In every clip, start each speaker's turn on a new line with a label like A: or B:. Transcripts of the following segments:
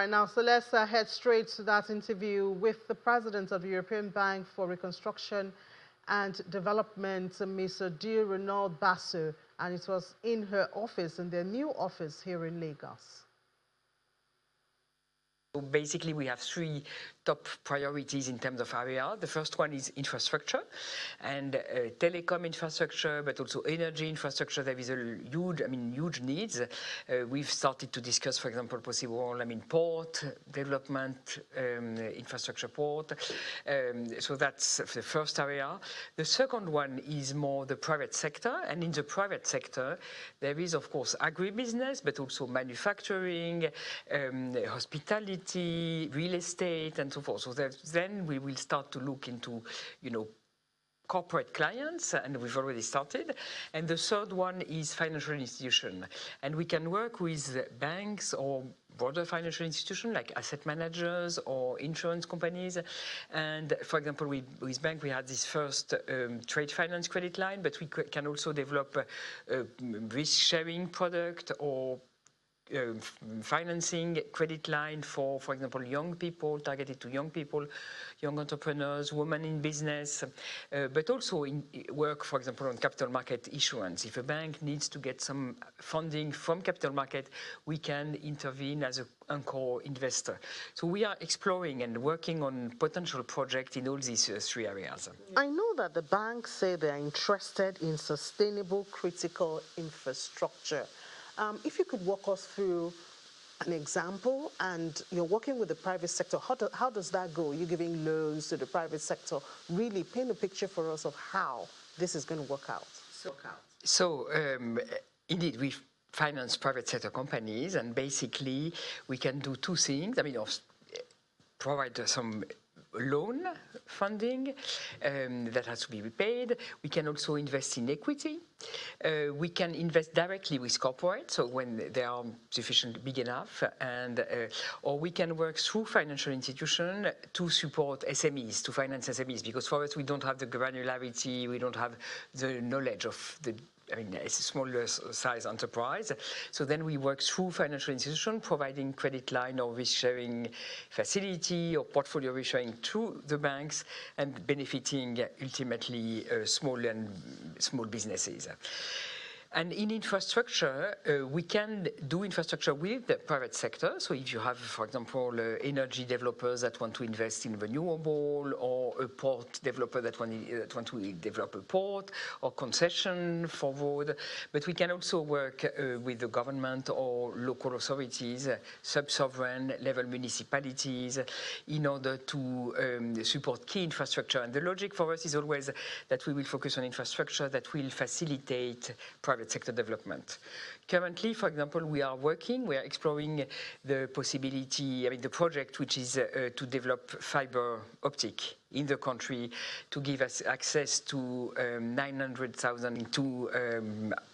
A: right, now, so let's head straight to that interview with the president of the European Bank for Reconstruction and Development, Ms. Odile Renaud Basso, and it was in her office, in their new office here in Lagos.
B: Basically, we have three top priorities in terms of area. The first one is infrastructure and telecom infrastructure, but also energy infrastructure. There is a huge needs. We've started to discuss, for example, possible, port development, infrastructure port. So that's the first area. The second one is more the private sector, and in the private sector, there is, of course, agribusiness, but also manufacturing, hospitality, real estate, and so forth. So then we will start to look into, corporate clients, and we've already started. And the third one is financial institution. And we can work with banks or broader financial institutions like asset managers or insurance companies. And for example, with bank, we had this first trade finance credit line, but we can also develop a risk-sharing product or financing credit line for example, young people, targeted to young people, young entrepreneurs, women in business, but also work, for example, on capital market issuance. If a bank needs to get some funding from capital market, we can intervene as an anchor investor. So we are exploring and working on potential projects in all these three areas.
A: I know that the banks say they're interested in sustainable critical infrastructure. If you could walk us through an example, and you're working with the private sector, how does that go? You're giving loans to the private sector. Really paint a picture for us of how this is going to work out.
B: So indeed, we finance private sector companies, and basically we can do two things. Provide some loan funding that has to be repaid. We can also invest in equity. We can invest directly with corporates, so when they are sufficiently big enough, and or we can work through financial institutions to support SMEs, to finance SMEs, because for us we don't have the granularity, we don't have the knowledge of the it's a smaller size enterprise. So then we work through financial institutions, providing credit line or risk-sharing facility or portfolio risk-sharing through the banks, and benefiting ultimately small businesses. And in infrastructure, we can do infrastructure with the private sector. So if you have, for example, energy developers that want to invest in renewable, or a port developer that want to develop a port or concession for road. But we can also work with the government or local authorities, sub-sovereign level municipalities, in order to support key infrastructure. And the logic for us is always that we will focus on infrastructure that will facilitate private sector development. Currently, for example, we are exploring the possibility, the project which is to develop fiber optic in the country, to give us access to 900,000 into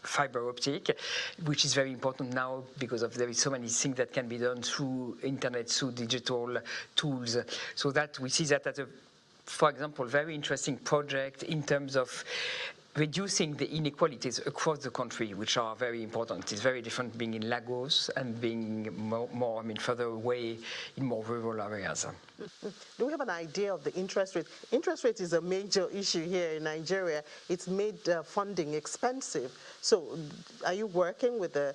B: fiber optic, which is very important now because there is so many things that can be done through internet, through digital tools. So that we see that as a, for example, very interesting project in terms of reducing the inequalities across the country, which are very important. It's very different being in Lagos and being more further away in more rural areas.
A: Do we have an idea of the interest rate? Interest rate is a major issue here in Nigeria. It's made funding expensive. So are you working with the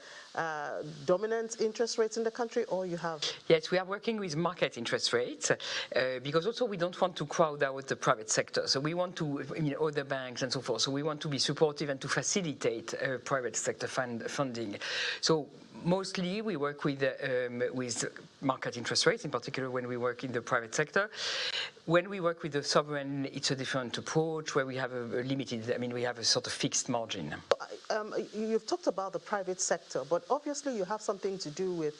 A: dominant interest rates in the country, or you have?
B: Yes, we are working with market interest rates because also we don't want to crowd out the private sector. So we want to, other banks and so forth. So we want to be supportive and to facilitate private sector funding. So mostly we work with market interest rates, in particular when we work in the private sector. When we work with the sovereign, it's a different approach where we have a limited, we have a sort of fixed margin.
A: You've talked about the private sector, but obviously you have something to do with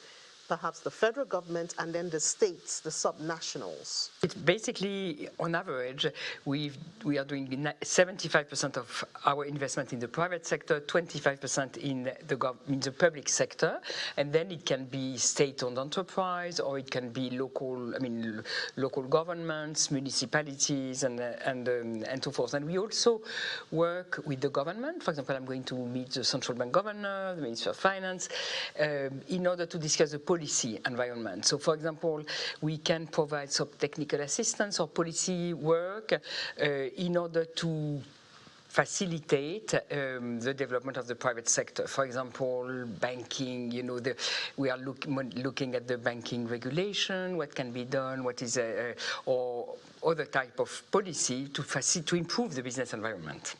A: perhaps the federal government and then the states, the subnationals.
B: It's basically, on average, we are doing 75% of our investment in the private sector, 25% in the public sector, and then it can be state-owned enterprise, or it can be local governments, municipalities, and so forth. And we also work with the government. For example, I'm going to meet the central bank governor, the Minister of Finance, in order to discuss the policy environment. So, for example, we can provide some technical assistance or policy work in order to facilitate the development of the private sector. For example, banking, we are looking at the banking regulation, what can be done, what is, or other type of policy to improve the business environment.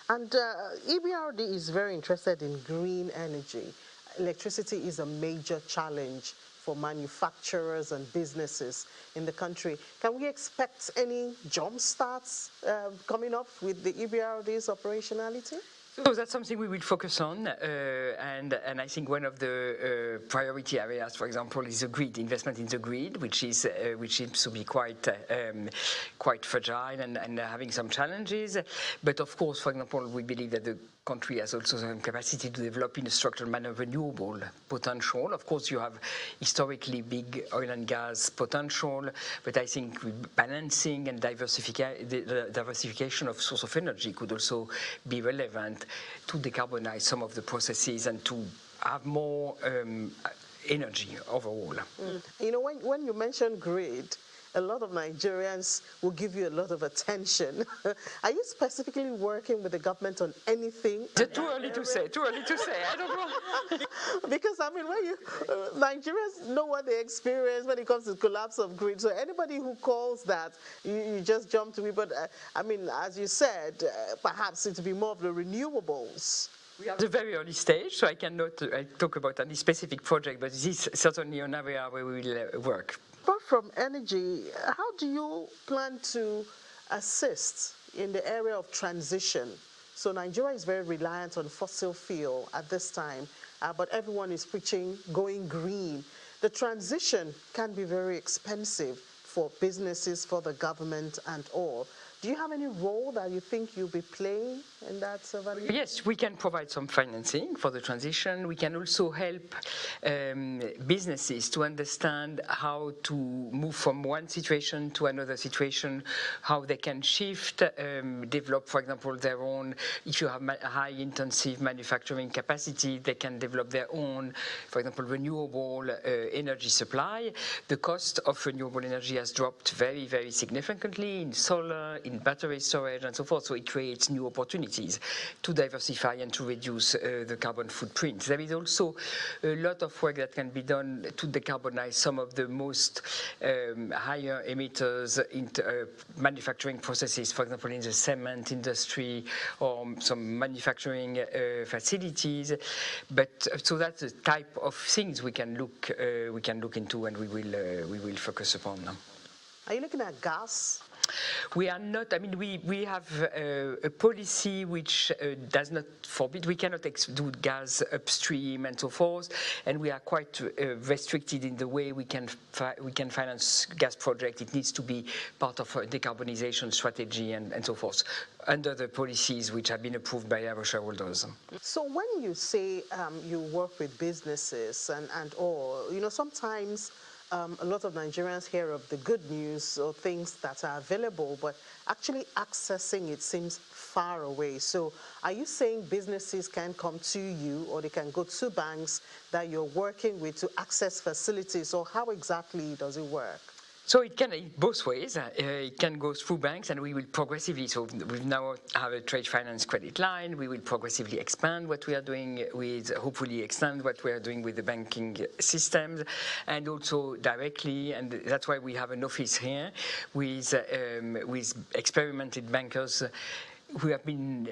A: And EBRD is very interested in green energy. Electricity is a major challenge for manufacturers and businesses in the country. Can we expect any jump starts coming up with the EBRD's operationality?
B: So that's something we will focus on, and I think one of the priority areas, for example, is the grid, investment in the grid, which seems to be quite fragile and having some challenges. But of course, for example, we believe that the country has also some capacity to develop in a structural manner renewable potential. Of course, you have historically big oil and gas potential, but I think balancing and the diversification of source of energy could also be relevant to decarbonize some of the processes and to have more energy overall.
A: When you mention grid, a lot of Nigerians will give you a lot of attention. Are you specifically working with the government on anything?
B: Too early to say. I don't know.
A: Because, when Nigerians know what they experience when it comes to the collapse of grid. So anybody who calls that, you just jump to me. But, as you said, perhaps it will be more of the renewables.
B: We are at the very early stage, so I cannot talk about any specific project, but this is certainly an area where we will work.
A: Apart from energy, how do you plan to assist in the area of transition? So Nigeria is very reliant on fossil fuel at this time, but everyone is preaching going green. The transition can be very expensive for businesses, for the government and all. Do you have any role that you think you'll be playing in that evaluation?
B: Yes, we can provide some financing for the transition. We can also help businesses to understand how to move from one situation to another situation, how they can shift, develop, for example, their own. If you have high intensive manufacturing capacity, they can develop their own, for example, renewable energy supply. The cost of renewable energy has dropped very, very significantly in solar, in battery storage and so forth, so it creates new opportunities to diversify and to reduce the carbon footprint. There is also a lot of work that can be done to decarbonize some of the most higher emitters in manufacturing processes, for example, in the cement industry or some manufacturing facilities. But so that's the type of things we can look into, and we will focus upon them.
A: Are you looking at gas?
B: We are not. We have a policy which does not forbid. We cannot do gas upstream and so forth, and we are quite restricted in the way we can finance gas projects. It needs to be part of a decarbonization strategy and so forth, under the policies which have been approved by our shareholders.
A: So when you say you work with businesses and all, sometimes a lot of Nigerians hear of the good news or things that are available, but actually accessing it seems far away. So are you saying businesses can come to you, or they can go to banks that you're working with to access facilities, or how exactly does it work?
B: So it can both ways. It can go through banks, and we will progressively. So we now have a trade finance credit line. We will progressively expand what we are doing with, hopefully extend what we are doing with the banking systems, and also directly. And that's why we have an office here with experimented bankers who have been,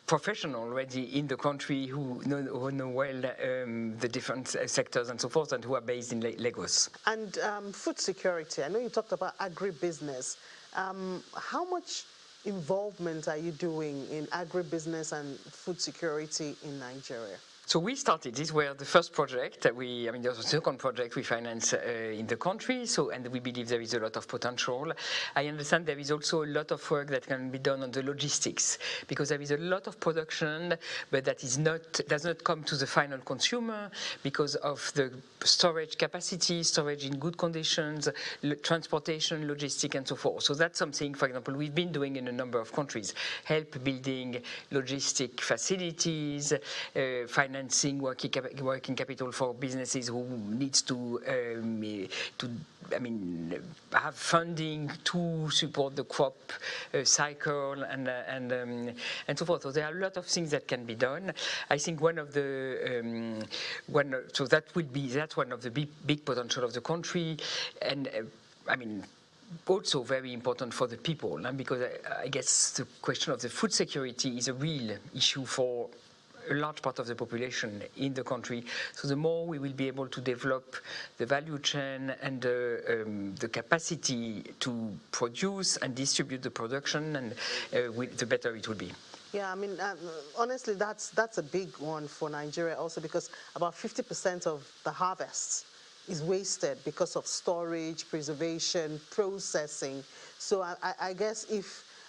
B: professional already in the country, who know well the different sectors and so forth, and who are based in Lagos.
A: And food security, I know you talked about agribusiness. How much involvement are you doing in agribusiness and food security in Nigeria?
B: So we started, this was the first project that there was a second project we financed in the country, and we believe there is a lot of potential. I understand there is also a lot of work that can be done on the logistics, because there is a lot of production, but that does not come to the final consumer because of the storage capacity, storage in good conditions, transportation, logistic, and so forth. So that's something, for example, we've been doing in a number of countries, help building logistic facilities, financing financing working capital for businesses who needs to have funding to support the crop cycle and so forth. So there are a lot of things that can be done. I think one of the that's one of the big potential of the country, and also very important for the people, because I guess the question of the food security is a real issue for a large part of the population in the country. So the more we will be able to develop the value chain and the capacity to produce and distribute the production, and the better it will be.
A: Yeah, honestly, that's a big one for Nigeria also, because about 50% of the harvests is wasted because of storage, preservation, processing. So I guess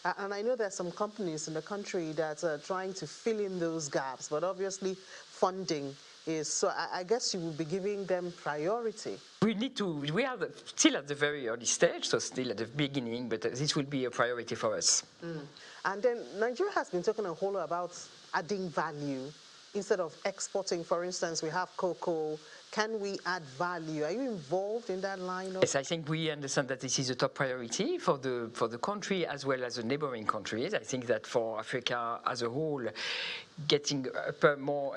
A: and I know there's some companies in the country that are trying to fill in those gaps, but obviously funding is, so I guess you will be giving them priority.
B: We are still at the very early stage, so still at the beginning, but this will be a priority for us.
A: And then Nigeria has been talking a whole lot about adding value instead of exporting. For instance, we have cocoa. Can we add value? Are you involved in that line?
B: Yes, I think we understand that this is a top priority for the country as well as the neighboring countries. I think that for Africa as a whole, getting more,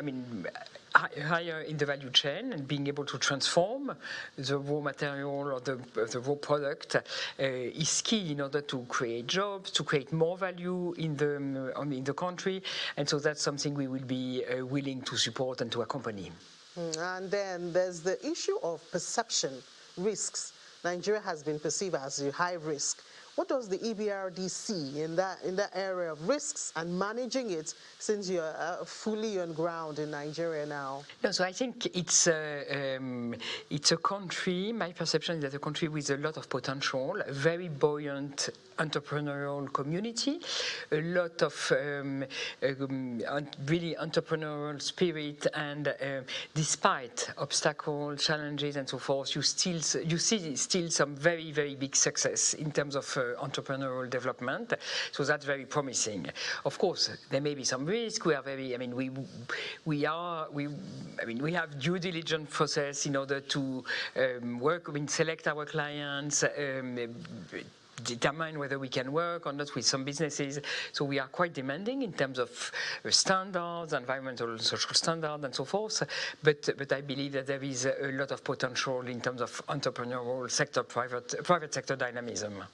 B: higher in the value chain and being able to transform the raw material or the raw product is key in order to create jobs, to create more value in the country, and so that's something we will be willing to support and to accompany.
A: And then there's the issue of perception risks. Nigeria has been perceived as a high risk. What does the EBRD see in that area of risks and managing it, since you're fully on ground in Nigeria now?
B: No, so I think it's a country, my perception is that a country with a lot of potential, a very buoyant entrepreneurial community, a lot of really entrepreneurial spirit, and despite obstacles, challenges, and so forth, you see still some very, very big success in terms of entrepreneurial development. So that's very promising. Of course, there may be some risk. We are very, we have due diligence process in order to select our clients, determine whether we can work or not with some businesses. So we are quite demanding in terms of standards, environmental and social standards, and so forth. But I believe that there is a lot of potential in terms of entrepreneurial sector, private sector dynamism.